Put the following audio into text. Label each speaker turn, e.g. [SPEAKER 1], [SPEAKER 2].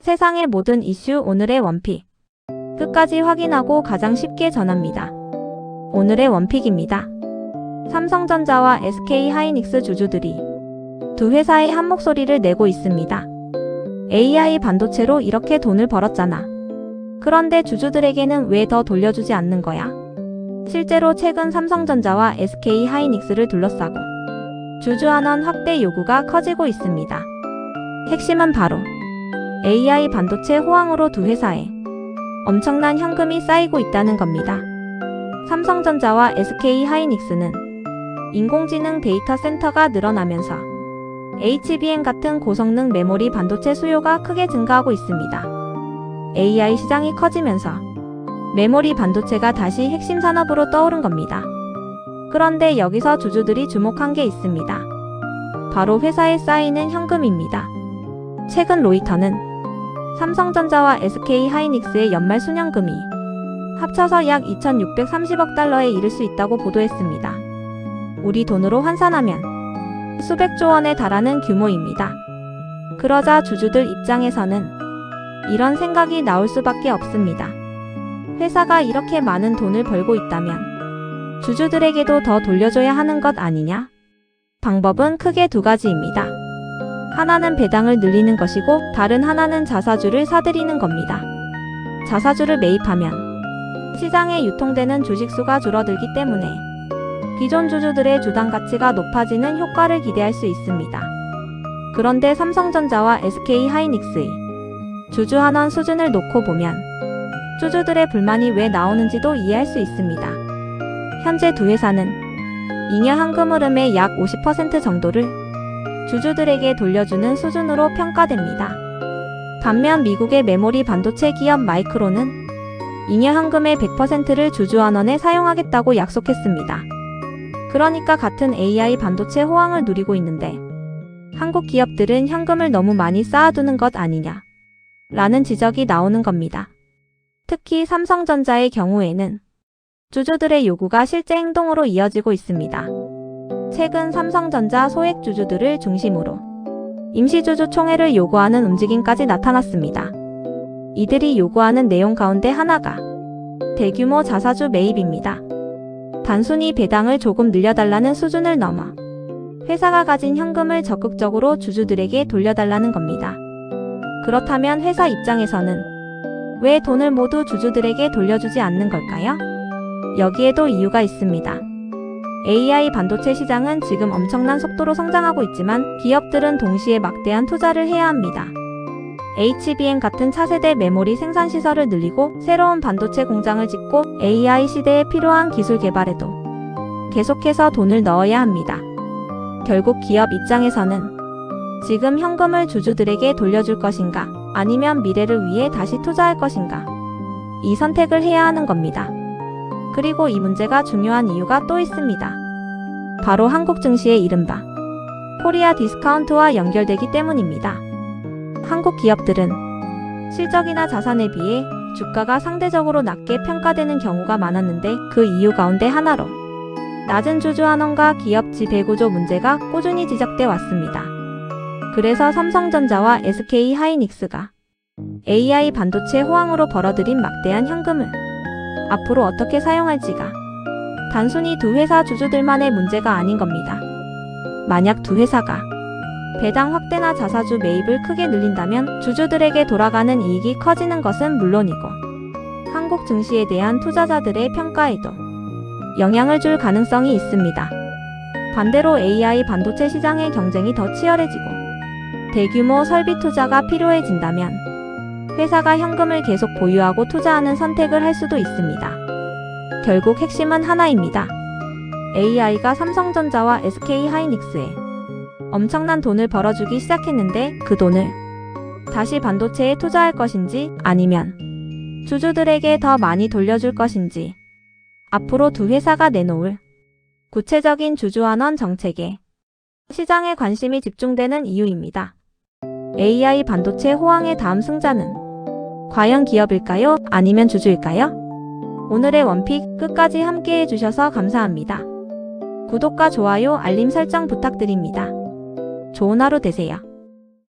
[SPEAKER 1] 세상의 모든 이슈 오늘의 원픽. 끝까지 확인하고 가장 쉽게 전합니다. 오늘의 원픽입니다. 삼성전자와 SK하이닉스 주주들이 두 회사의 한 목소리를 내고 있습니다. AI 반도체로 이렇게 돈을 벌었잖아. 그런데 주주들에게는 왜 더 돌려주지 않는 거야? 실제로 최근 삼성전자와 SK하이닉스를 둘러싸고 주주환원 확대 요구가 커지고 있습니다. 핵심은 바로 AI 반도체 호황으로 두 회사에 엄청난 현금이 쌓이고 있다는 겁니다. 삼성전자와 SK하이닉스는 인공지능 데이터 센터가 늘어나면서 HBM 같은 고성능 메모리 반도체 수요가 크게 증가하고 있습니다. AI 시장이 커지면서 메모리 반도체가 다시 핵심 산업으로 떠오른 겁니다. 그런데 여기서 주주들이 주목한 게 있습니다. 바로 회사에 쌓이는 현금입니다. 최근 로이터는 삼성전자와 SK하이닉스의 연말 순현금이 합쳐서 약 2,630억 달러에 이를 수 있다고 보도했습니다. 우리 돈으로 환산하면 수백조 원에 달하는 규모입니다. 그러자 주주들 입장에서는 이런 생각이 나올 수밖에 없습니다. 회사가 이렇게 많은 돈을 벌고 있다면 주주들에게도 더 돌려줘야 하는 것 아니냐? 방법은 크게 두 가지입니다. 하나는 배당을 늘리는 것이고 다른 하나는 자사주를 사들이는 겁니다. 자사주를 매입하면 시장에 유통되는 주식수가 줄어들기 때문에 기존 주주들의 주당 가치가 높아지는 효과를 기대할 수 있습니다. 그런데 삼성전자와 SK하이닉스의 주주환원 수준을 놓고 보면 주주들의 불만이 왜 나오는지도 이해할 수 있습니다. 현재 두 회사는 잉여 현금 흐름의 약 50% 정도를 주주들에게 돌려주는 수준으로 평가됩니다. 반면 미국의 메모리 반도체 기업 마이크론은 잉여 현금의 100%를 주주환원에 사용하겠다고 약속했습니다. 그러니까 같은 AI 반도체 호황을 누리고 있는데 한국 기업들은 현금을 너무 많이 쌓아두는 것 아니냐 라는 지적이 나오는 겁니다. 특히 삼성전자의 경우에는 주주들의 요구가 실제 행동으로 이어지고 있습니다. 최근 삼성전자 소액 주주들을 중심으로 임시주주 총회를 요구하는 움직임까지 나타났습니다. 이들이 요구하는 내용 가운데 하나가 대규모 자사주 매입입니다. 단순히 배당을 조금 늘려달라는 수준을 넘어 회사가 가진 현금을 적극적으로 주주들에게 돌려달라는 겁니다. 그렇다면 회사 입장에서는 왜 돈을 모두 주주들에게 돌려주지 않는 걸까요? 여기에도 이유가 있습니다. AI 반도체 시장은 지금 엄청난 속도로 성장하고 있지만 기업들은 동시에 막대한 투자를 해야 합니다. HBM 같은 차세대 메모리 생산 시설을 늘리고 새로운 반도체 공장을 짓고 AI 시대에 필요한 기술 개발에도 계속해서 돈을 넣어야 합니다. 결국 기업 입장에서는 지금 현금을 주주들에게 돌려줄 것인가 아니면 미래를 위해 다시 투자할 것인가 이 선택을 해야 하는 겁니다. 그리고 이 문제가 중요한 이유가 또 있습니다. 바로 한국 증시의 이른바 코리아 디스카운트와 연결되기 때문입니다. 한국 기업들은 실적이나 자산에 비해 주가가 상대적으로 낮게 평가되는 경우가 많았는데 그 이유 가운데 하나로 낮은 주주환원과 기업 지배구조 문제가 꾸준히 지적돼 왔습니다. 그래서 삼성전자와 SK하이닉스가 AI 반도체 호황으로 벌어들인 막대한 현금을 앞으로 어떻게 사용할지가 단순히 두 회사 주주들만의 문제가 아닌 겁니다. 만약 두 회사가 배당 확대나 자사주 매입을 크게 늘린다면 주주들에게 돌아가는 이익이 커지는 것은 물론이고 한국 증시에 대한 투자자들의 평가에도 영향을 줄 가능성이 있습니다. 반대로 AI 반도체 시장의 경쟁이 더 치열해지고 대규모 설비 투자가 필요해진다면 회사가 현금을 계속 보유하고 투자하는 선택을 할 수도 있습니다. 결국 핵심은 하나입니다. AI가 삼성전자와 SK하이닉스에 엄청난 돈을 벌어주기 시작했는데 그 돈을 다시 반도체에 투자할 것인지 아니면 주주들에게 더 많이 돌려줄 것인지 앞으로 두 회사가 내놓을 구체적인 주주환원 정책에 시장의 관심이 집중되는 이유입니다. AI 반도체 호황의 다음 승자는 과연 기업일까요? 아니면 주주일까요? 오늘의 원픽 끝까지 함께 해주셔서 감사합니다. 구독과 좋아요, 알림 설정 부탁드립니다. 좋은 하루 되세요.